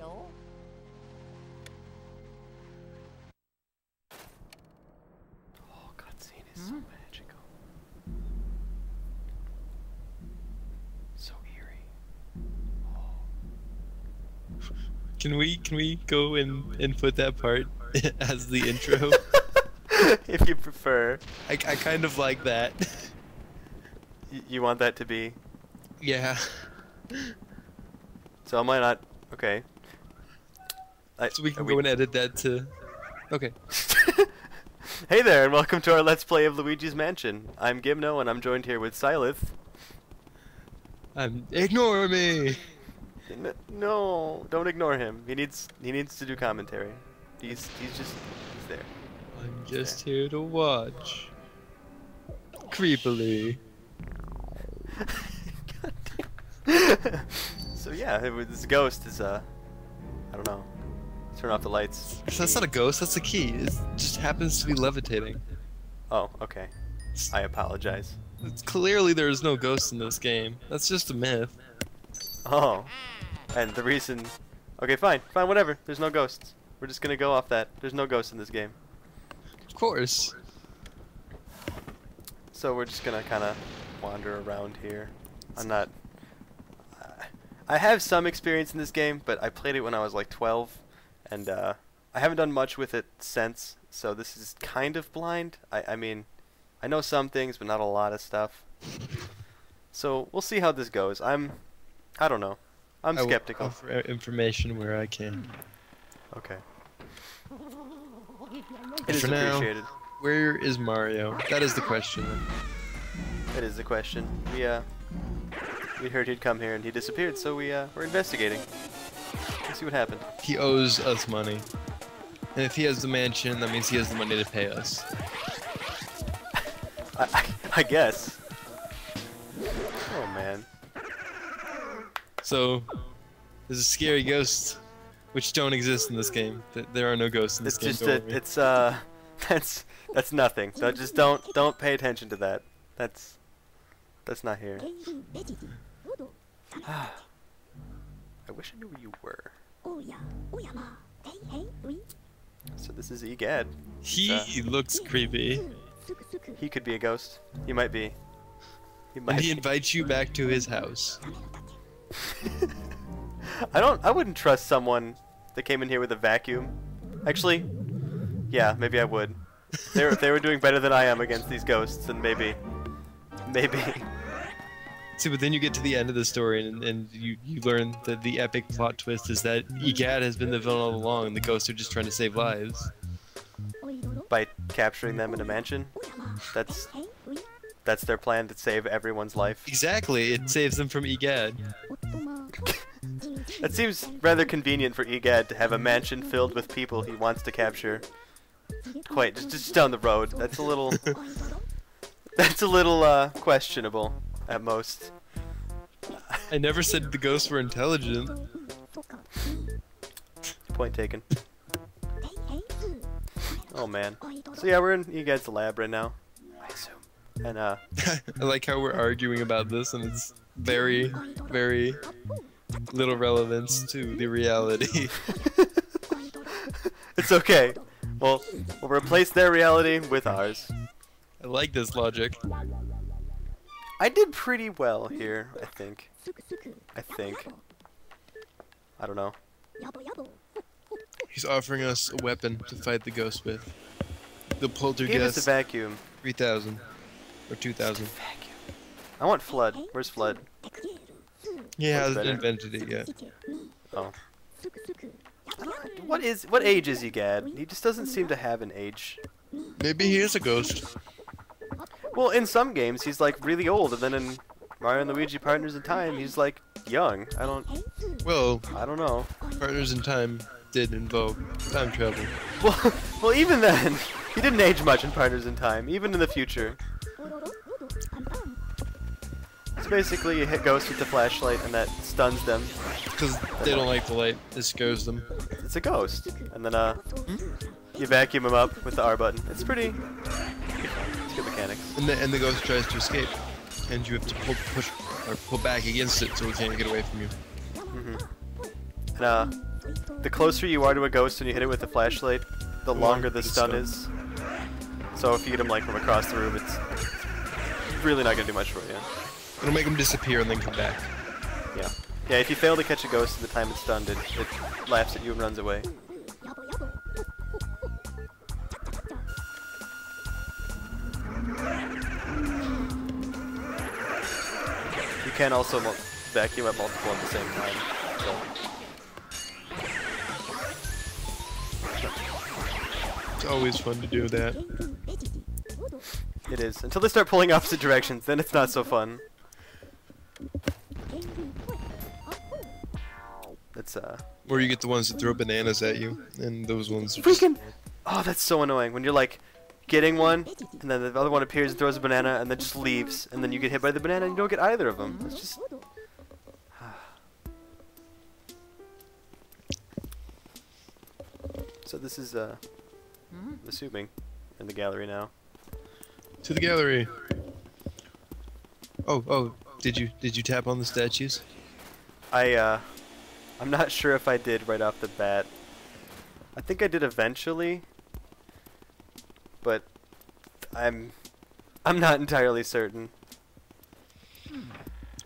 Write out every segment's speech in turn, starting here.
Oh, cutscene is so magical. So eerie. Oh. Can we go and input that part as the intro? If you prefer. I kind of like that. You want that to be? Yeah. So am I not? Okay. So we can go and edit that to... Okay. Hey there, and welcome to our Let's Play of Luigi's Mansion. I'm Ghimno, and I'm joined here with Syleth. Ignore me! No, don't ignore him. He needs to do commentary. He's there. I'm just here to watch. Creepily. So yeah, this ghost is I don't know. Turn off the lights. That's not a ghost, that's a key. It just happens to be levitating. Oh, okay. I apologize. Clearly there is no ghost in this game. That's just a myth. Oh. And the reason... Okay, fine, whatever. There's no ghosts. We're just gonna go off that. There's no ghosts in this game. Of course. So we're just gonna kind of wander around here. I'm not... I have some experience in this game, but I played it when I was like 12, and I haven't done much with it since, so this is kind of blind. I mean, I know some things, but not a lot of stuff. So we'll see how this goes. I don't know. I'm skeptical. I will offer information where I can. Okay. It is For now, appreciated. Where is Mario? That is the question. That is the question. We heard he'd come here and he disappeared, so we're investigating. Let's see what happened. He owes us money. And if he has the mansion, that means he has the money to pay us. I guess. Oh man. So, there's a scary ghost, which don't exist in this game. There are no ghosts in this game. It's that's nothing. So just don't pay attention to that. That's not here. I wish I knew where you were. So this is Egad. He looks creepy. He could be a ghost. He might be. And he invites you back to his house. I wouldn't trust someone that came in here with a vacuum. Actually, yeah, maybe I would. They were doing better than I am against these ghosts, and maybe. See, but then you get to the end of the story, and you learn that the epic plot twist is that Egad has been the villain all along, and the ghosts are just trying to save lives. By capturing them in a mansion? That's their plan, to save everyone's life? Exactly, it saves them from Egad. That seems rather convenient for Egad to have a mansion filled with people he wants to capture. Just down the road. That's a little... That's a little, questionable, at most. I never said the ghosts were intelligent. Point taken. Oh man. So yeah, we're in Egad's lab right now, I assume. And I like how we're arguing about this, and it's very, very little relevance to the reality. It's okay. We'll replace their reality with ours. I like this logic. I did pretty well here, I think. I don't know. He's offering us a weapon to fight the ghost with. The poltergeist. Give us a vacuum. 3,000. Or 2,000. Vacuum. I want Flood. Where's Flood? He hasn't invented it yet. Oh. What age is Egad? He just doesn't seem to have an age. Maybe he is a ghost. Well, in some games he's like really old, and then in Mario and Luigi Partners in Time he's like young. I don't know. Partners in Time did involve time travel. Well, even then, he didn't age much in Partners in Time, even in the future. It's basically you hit ghosts with the flashlight and that stuns them. Because they don't like the light, it scares them. It's a ghost. And then, you vacuum him up with the R button. It's pretty... It's good mechanics. And the ghost tries to escape. And you have to pull back against it so it can't get away from you. And, the closer you are to a ghost when you hit it with a flashlight, the longer the stun is. So if you hit him like from across the room, it's really not gonna do much for you. It'll make him disappear and then come back. Yeah. Yeah, if you fail to catch a ghost in the time it's stunned, it laughs at you and runs away. You can also vacuum up multiple at the same time. So. It's always fun to do that. It is. Until they start pulling opposite directions, then it's not so fun. It's Or you get the ones that throw bananas at you, and those ones are freaking. Oh, that's so annoying when you're like getting one, and then the other one appears and throws a banana, and then just leaves, and then you get hit by the banana and you don't get either of them. It's just. So this is assuming in the gallery now. To the gallery. Oh, did you tap on the statues? I'm not sure if I did right off the bat. I think I did eventually, but I'm not entirely certain.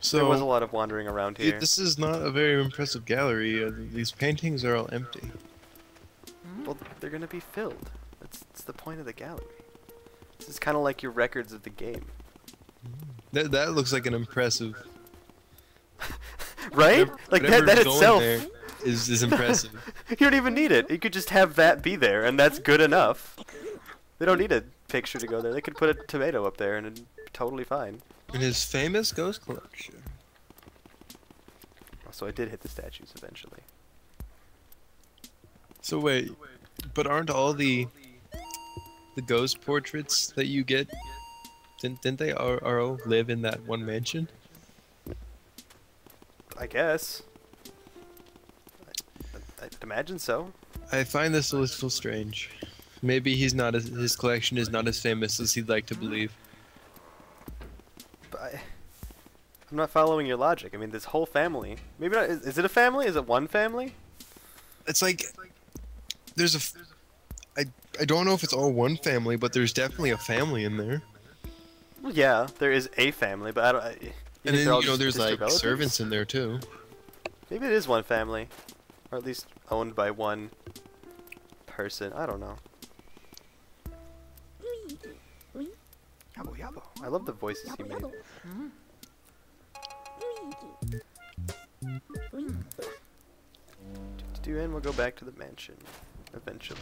So there was a lot of wandering around here. This is not a very impressive gallery. These paintings are all empty. Well, they're gonna be filled. That's the point of the gallery. This is kind of like your records of the game. That looks like an impressive. Right? Like that itself is impressive. You don't even need it. You could just have that be there, and that's good enough. They don't need a picture to go there. They could put a tomato up there, and it'd be totally fine. In his famous ghost collection. So I did hit the statues eventually. So wait, but aren't all the ghost portraits that you get, didn't they all live in that one mansion? I guess. I'd imagine so. I find this a little strange. Maybe his collection is not as famous as he'd like to believe. But I'm not following your logic. I mean, this whole family. Maybe not. Is it a family? Is it one family? It's like I don't know if it's all one family, but there's definitely a family in there. Well, yeah, there is a family, but I don't. And then there's like relatives? Servants in there too. Maybe it is one family, or at least owned by one person. I don't know. Yabo yabo. I love the voices he made. And we'll go back to the mansion eventually.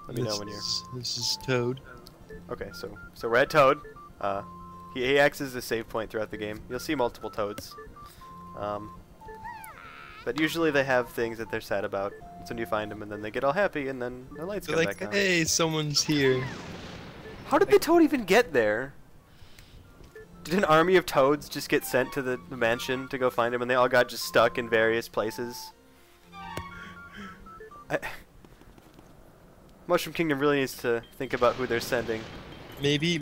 Let me know when you're. This is Toad. Okay, so we're at Toad. He acts as a save point throughout the game. You'll see multiple Toads. But usually they have things that they're sad about. So when you find them, and then they get all happy, and then the lights come back on. Hey, someone's here. How did the Toad even get there? Did an army of Toads just get sent to the mansion to go find him, and they all got just stuck in various places? Mushroom Kingdom really needs to think about who they're sending. Maybe.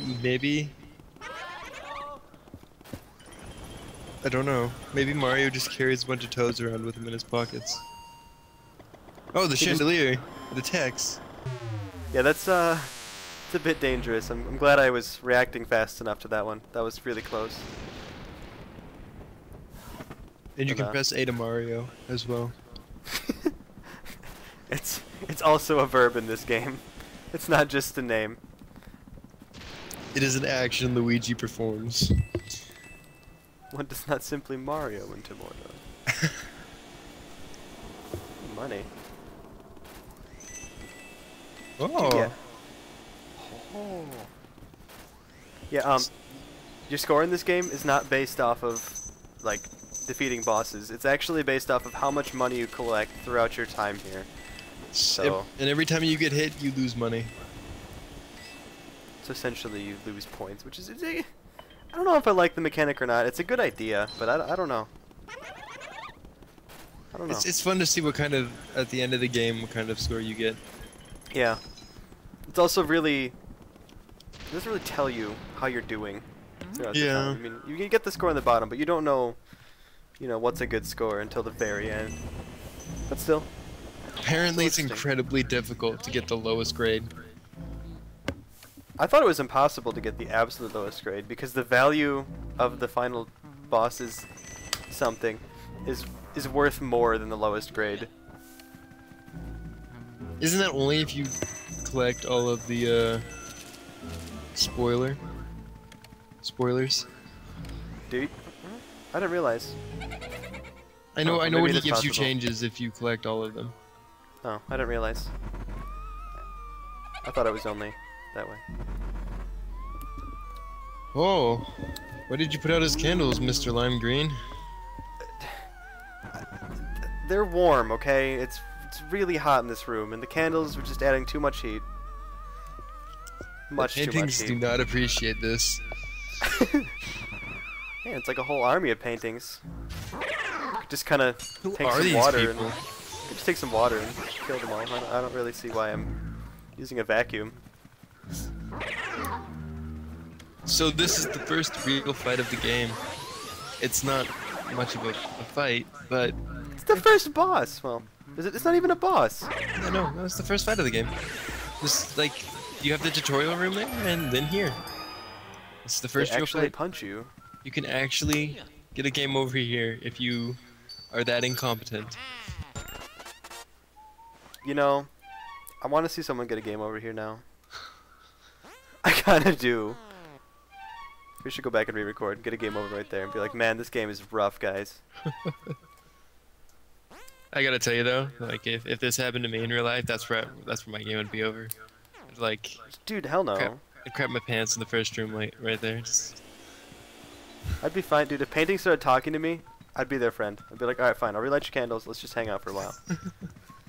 I don't know. Maybe Mario just carries a bunch of toads around with him in his pockets. Oh, the chandelier. The text. Yeah, that's it's a bit dangerous. I'm glad I was reacting fast enough to that one. That was really close. And you can press A to Mario as well. It's also a verb in this game. It's not just a name. It is an action Luigi performs. One does not simply Mario into Mordo. Money. Oh. Oh. Yeah, your score in this game is not based off of, like, defeating bosses. It's actually based off of how much money you collect throughout your time here. So, and every time you get hit, you lose money. So essentially you lose points, which is... I don't know if I like the mechanic or not. It's a good idea, but I don't know. I don't know. It's fun to see what kind of, at the end of the game, what kind of score you get. Yeah. It's also really doesn't really tell you how you're doing throughout the Yeah. time. I mean, you can get the score on the bottom, but you don't know, you know, what's a good score until the very end. But still. Apparently it's Interesting. incredibly difficult to get the lowest grade. I thought it was impossible to get the absolute lowest grade because the value of the final boss's something is worth more than the lowest grade. Isn't that only if you collect all of the spoilers? Dude, I didn't realize. I know Oh, I know maybe when he it is gives you possible. changes if you collect all of them. Oh, I didn't realize. I thought it was only that way. Oh, why did you put out his candles, Mr. Lime Green? They're warm, okay? It's really hot in this room, and the candles were just adding too much heat. Much too much Paintings do heat. not appreciate this. Yeah, it's like a whole army of paintings. Just kind of Who take are some these water people? and just take some water and kill them all. I don't really see why I'm using a vacuum. So this is the first real fight of the game. It's not much of a fight, but It's the first boss. Well, it's not even a boss. no, it's the first fight of the game. This like you have the tutorial room there, and then here. It's the They first real actually fight. punch you. You can actually get a game over here if you are that incompetent. You know, I want to see someone get a game over here now. I kinda do. We should go back and re-record, get a game over right there, and be like, man, this game is rough, guys. I gotta tell you though, like if this happened to me in real life, that's where my game would be over. Like Dude, hell no. I'd crap my pants in the first room, like right there. Just... I'd be fine, dude. If painting started talking to me, I'd be their friend. I'd be like, alright, fine, I'll relight your candles, let's just hang out for a while.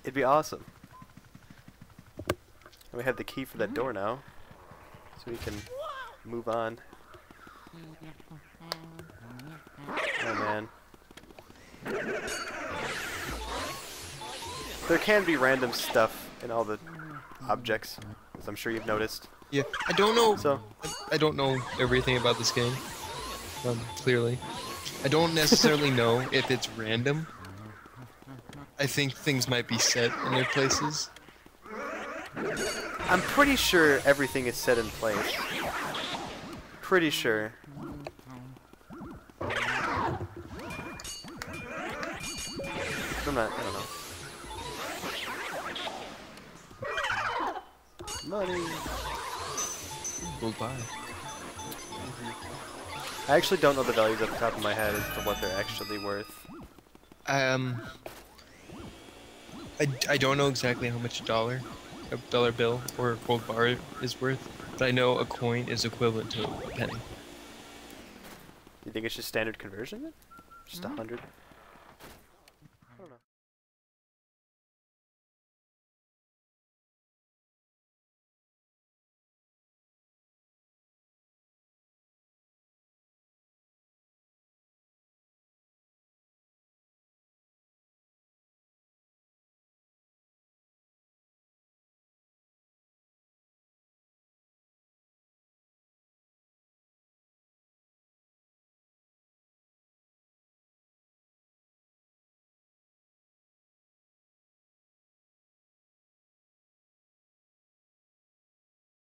It'd be awesome. And we have the key for that door now, so we can move on. Oh man. There can be random stuff in all the objects, as I'm sure you've noticed. Yeah, I don't know. So, I don't know everything about this game. Clearly, I don't necessarily know if it's random. I think things might be set in their places. I'm pretty sure everything is set in place. Pretty sure. I don't know. Money. Gold pie. I actually don't know the values off the top of my head as to what they're actually worth. I don't know exactly how much a dollar bill or a gold bar is worth, but I know a coin is equivalent to a penny. You think it's just standard conversion? Just 100?